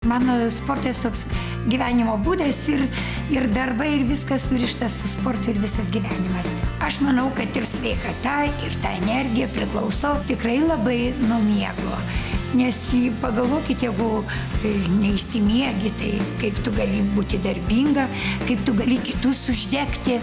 Mano sportas toks gyvenimo būdas ir darbai, ir viskas surištas su sportu ir visas gyvenimas. Aš manau, kad ir sveikata, ir ta energija priklauso tikrai labai nuo miego. Nes pagalvokit, jeigu neįsimiegi, tai kaip tu gali būti darbinga, kaip tu gali kitus uždegti.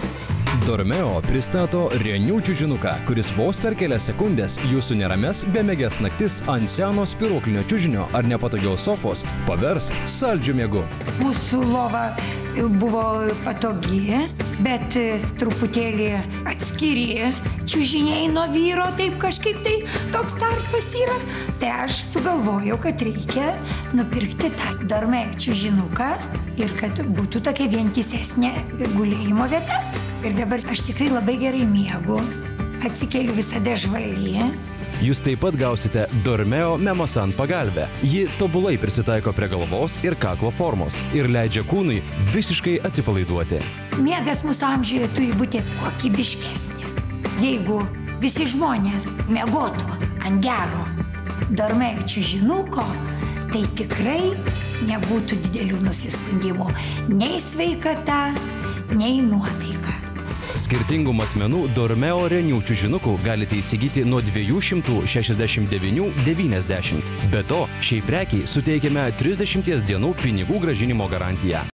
Dormeo pristato Reniu čiužinuką, kuris vos per kelias sekundės jūsų nerames bemieges naktis ant seno spyruoklinio čiužinio ar nepatogios sofos pavers saldžiu miegu. Mūsų lova buvo patogi, bet truputėlį atskiri čiužiniai nuo vyro, taip kažkaip tai toks tarpas yra. Tai aš sugalvojau, kad reikia nupirkti tą Dormeo čiužinuką ir kad būtų tokia vientisesnė gulėjimo vieta. Ir dabar aš tikrai labai gerai miegu, atsikeliu visada žvali. Jūs taip pat gausite Dormeo Memosan pagalbę. Ji tobulai prisitaiko prie galvos ir kaklo formos ir leidžia kūnui visiškai atsipalaiduoti. Miegas mūsų amžiuje turi būti kokybiškesnis. Jeigu visi žmonės miegotų ant gero Dormeo čiužinuko, tai tikrai nebūtų didelių nusiskundimų nei sveikata, nei nuotaika. Skirtingų matmenų Dormeo Reniu čiužinukų galite įsigyti nuo 269,90. Be to, šiai prekiai suteikiame 30 dienų pinigų grąžinimo garantiją.